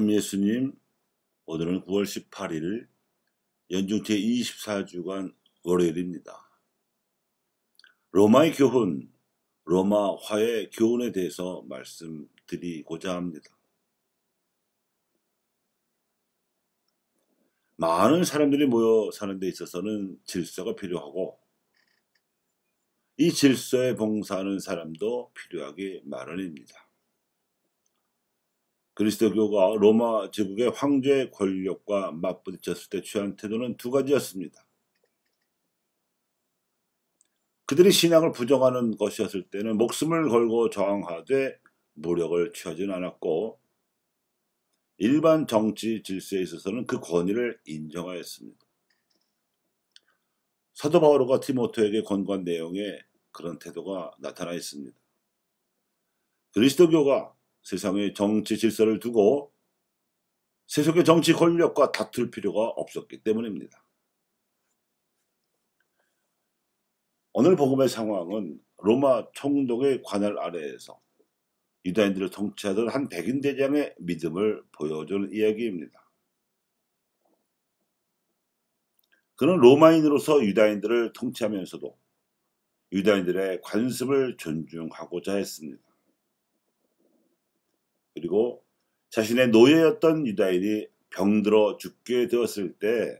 참 예수님, 오늘은 9월 18일 연중 제24주간 월요일입니다. 로마의 교훈, 로마 화해 교훈에 대해서 말씀드리고자 합니다. 많은 사람들이 모여 사는 데 있어서는 질서가 필요하고 이 질서에 봉사하는 사람도 필요하기 마련입니다. 그리스도교가 로마 제국의 황제의 권력과 맞부딪혔을 때 취한 태도는 두 가지였습니다. 그들이 신앙을 부정하는 것이었을 때는 목숨을 걸고 저항하되 무력을 취하지는 않았고 일반 정치 질서에 있어서는 그 권위를 인정하였습니다. 사도 바오로가 디모데에게 권고한 내용에 그런 태도가 나타나 있습니다. 그리스도교가 세상의 정치 질서를 두고 세속의 정치 권력과 다툴 필요가 없었기 때문입니다. 오늘 복음의 상황은 로마 총독의 관할 아래에서 유다인들을 통치하던 한 백인 대장의 믿음을 보여주는 이야기입니다. 그는 로마인으로서 유다인들을 통치하면서도 유다인들의 관습을 존중하고자 했습니다. 그리고 자신의 노예였던 유다인이 병들어 죽게 되었을 때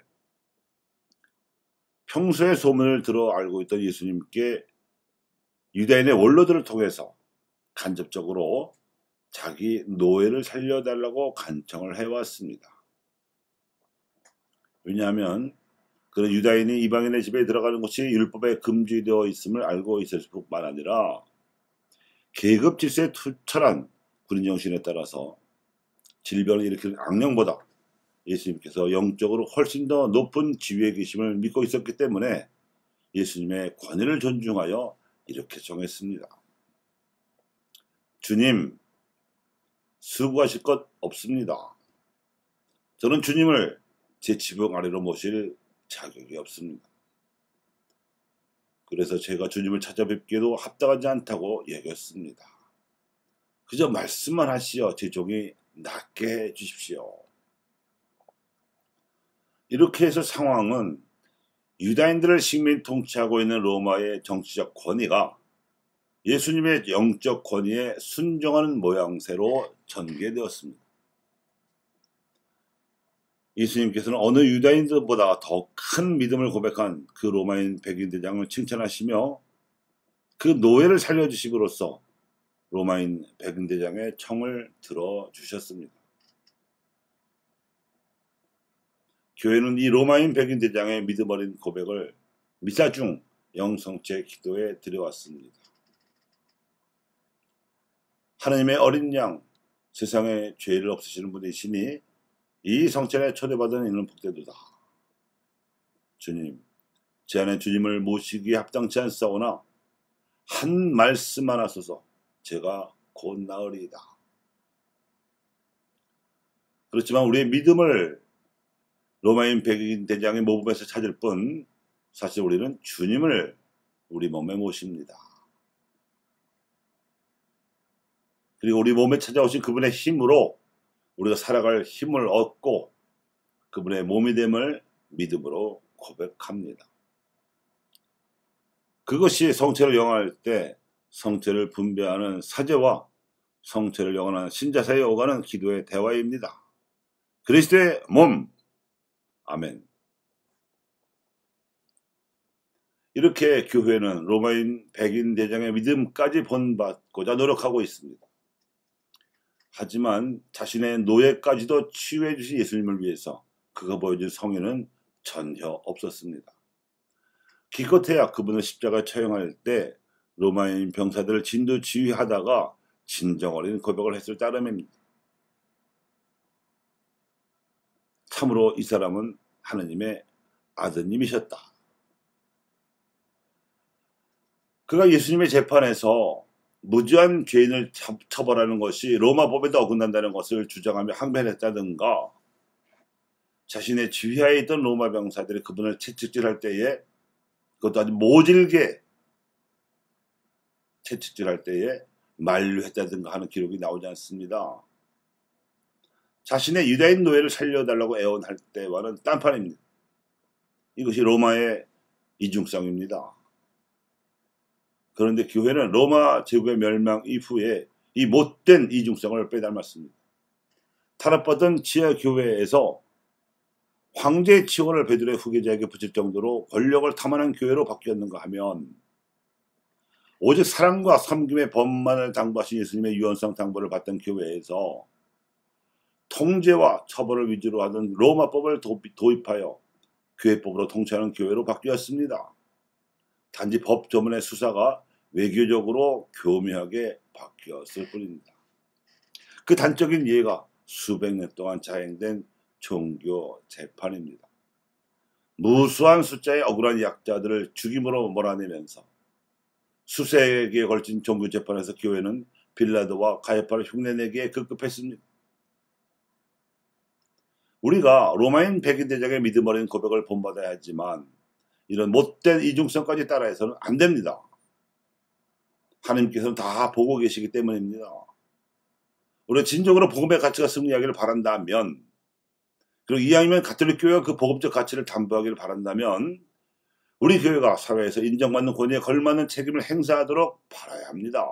평소에 소문을 들어 알고 있던 예수님께 유다인의 원로들을 통해서 간접적으로 자기 노예를 살려달라고 간청을 해왔습니다. 왜냐하면 그는 유다인이 이방인의 집에 들어가는 것이 율법에 금지되어 있음을 알고 있을 뿐만 아니라 계급 질서에 투철한 군인 정신에 따라서 질병을 일으키는 악령보다 예수님께서 영적으로 훨씬 더 높은 지위에 계심을 믿고 있었기 때문에 예수님의 권위를 존중하여 이렇게 정했습니다. 주님, 수고하실 것 없습니다. 저는 주님을 제 지붕 아래로 모실 자격이 없습니다. 그래서 제가 주님을 찾아뵙기에도 합당하지 않다고 여겼습니다. 그저 말씀만 하시어 제 종이 낫게 해 주십시오. 이렇게 해서 상황은 유다인들을 식민 통치하고 있는 로마의 정치적 권위가 예수님의 영적 권위에 순종하는 모양새로 전개되었습니다. 예수님께서는 어느 유다인들보다 더 큰 믿음을 고백한 그 로마인 백인 대장을 칭찬하시며 그 노예를 살려주심으로써 로마인 백인 대장의 청을 들어주셨습니다. 교회는 이 로마인 백인 대장의 믿음 어린 고백을 미사 중 영성체 기도에 드려왔습니다. 하나님의 어린 양, 세상에 죄를 없으시는 분이시니 이 성찬에 초대받은 이는 복되도다. 주님, 제 안에 주님을 모시기에 합당치 않사오나 한 말씀만 하소서 제가 곧 나으리이다. 그렇지만 우리의 믿음을 로마인 백인 대장의 모범에서 찾을 뿐 사실 우리는 주님을 우리 몸에 모십니다. 그리고 우리 몸에 찾아오신 그분의 힘으로 우리가 살아갈 힘을 얻고 그분의 몸이 됨을 믿음으로 고백합니다. 그것이 성체를 영화할 때 성체를 분배하는 사제와 성체를 영화하는 신자 사이에 오가는 기도의 대화입니다. 그리스도의 몸, 아멘. 이렇게 교회는 로마인 백인 대장의 믿음까지 본받고자 노력하고 있습니다. 하지만 자신의 노예까지도 치유해 주신 예수님을 위해서 그가 보여준 성의는 전혀 없었습니다. 기껏해야 그분을 십자가에 처형할 때 로마인 병사들을 진두지휘하다가 진정 어린 고백을 했을 따름입니다. 참으로 이 사람은 하느님의 아드님이셨다. 그가 예수님의 재판에서 무죄한 죄인을 처벌하는 것이 로마법에도 어긋난다는 것을 주장하며 항변했다든가 자신의 지휘하에 있던 로마 병사들이 그분을 채찍질할 때에 그것도 아주 모질게 채찍질할 때에 만류했다든가 하는 기록이 나오지 않습니다. 자신의 유다인 노예를 살려달라고 애원할 때와는 딴판입니다. 이것이 로마의 이중성입니다. 그런데 교회는 로마 제국의 멸망 이후에 이 못된 이중성을 빼닮았습니다. 탄압받은 지하 교회에서 황제의 치원을 베드로의 후계자에게 붙일 정도로 권력을 탐하는 교회로 바뀌었는가 하면 오직 사랑과 섬김의 법만을 당부하신 예수님의 유언성 당부를 받던 교회에서 통제와 처벌을 위주로 하던 로마법을 도입하여 교회법으로 통치하는 교회로 바뀌었습니다. 단지 법 조문의 수사가 외교적으로 교묘하게 바뀌었을 뿐입니다. 그 단적인 예가 수백 년 동안 자행된 종교 재판입니다. 무수한 숫자의 억울한 약자들을 죽임으로 몰아내면서 수세기에 걸친 종교 재판에서 교회는 빌라도와 가야파를 흉내내기에 급급했습니다. 우리가 로마인 백인 대장의 믿음 어린 고백을 본받아야 하지만 이런 못된 이중성까지 따라해서는 안 됩니다. 하나님께서는 다 보고 계시기 때문입니다. 우리가 진정으로 복음의 가치가 승리하기를 바란다면, 그리고 이왕이면 가톨릭 교회가 그 복음적 가치를 담보하기를 바란다면 우리 교회가 사회에서 인정받는 권위에 걸맞는 책임을 행사하도록 바라야 합니다.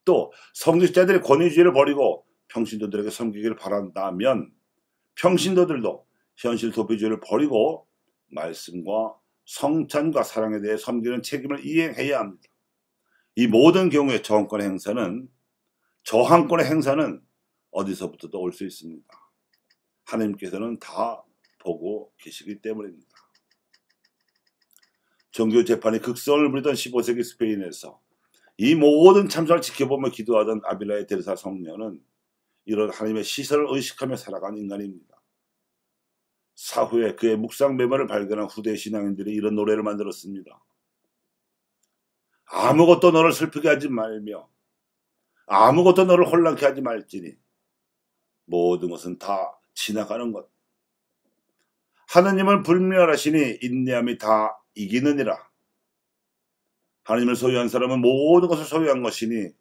또 성직자들의 권위주의를 버리고 평신도들에게 섬기기를 바란다면 평신도들도 현실 도피주의를 버리고 말씀과 성찬과 사랑에 대해 섬기는 책임을 이행해야 합니다. 이 모든 경우에 저항권의 행사는 어디서부터도 올 수 있습니다. 하나님께서는 다 보고 계시기 때문입니다. 종교 재판이 극성을 부리던 15세기 스페인에서 이 모든 참사를 지켜보며 기도하던 아빌라의 데르사 성녀는 이런 하나님의 시선을 의식하며 살아간 인간입니다. 사후에 그의 묵상 메모를 발견한 후대 신앙인들이 이런 노래를 만들었습니다. 아무것도 너를 슬프게 하지 말며 아무것도 너를 혼란케 하지 말지니 모든 것은 다 지나가는 것. 하느님을 불멸하시니 인내함이 다 이기느니라. 하느님을 소유한 사람은 모든 것을 소유한 것이니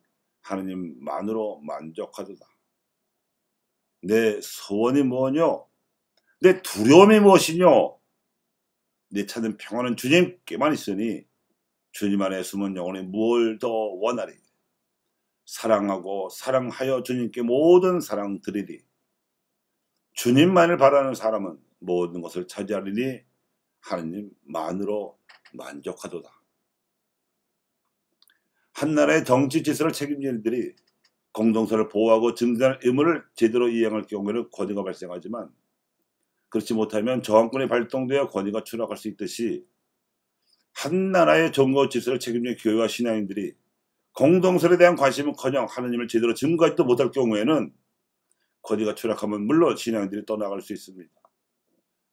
하느님만으로 만족하도다. 내 소원이 뭐뇨? 내 두려움이 무엇이뇨? 내 찾는 평안은 주님께만 있으니 주님 안에 숨은 영혼이 무엇을 더 원하리? 사랑하고 사랑하여 주님께 모든 사랑 드리리. 주님만을 바라는 사람은 모든 것을 차지하리니 하느님만으로 만족하도다. 한 나라의 정치 질서를 책임지는 이들이 공동체를 보호하고 증진하는 의무를 제대로 이행할 경우에는 권위가 발생하지만 그렇지 못하면 저항권이 발동되어 권위가 추락할 수 있듯이 한 나라의 종교 질서를 책임지는 교회와 신앙인들이 공동체에 대한 관심은커녕 하느님을 제대로 증거하지도 못할 경우에는 권위가 추락하면 물론 신앙인들이 떠나갈 수 있습니다.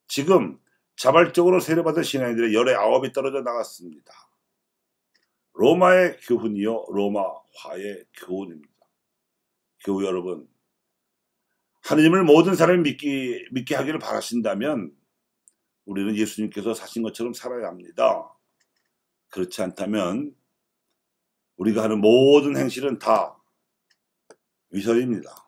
지금 자발적으로 세례받은 신앙인들의 열의 아홉이 떨어져 나갔습니다. 로마의 교훈이요 로마화의 교훈입니다. 교우 여러분, 하느님을 모든 사람이 믿게 하기를 바라신다면 우리는 예수님께서 사신 것처럼 살아야 합니다. 그렇지 않다면 우리가 하는 모든 행실은 다 위선입니다.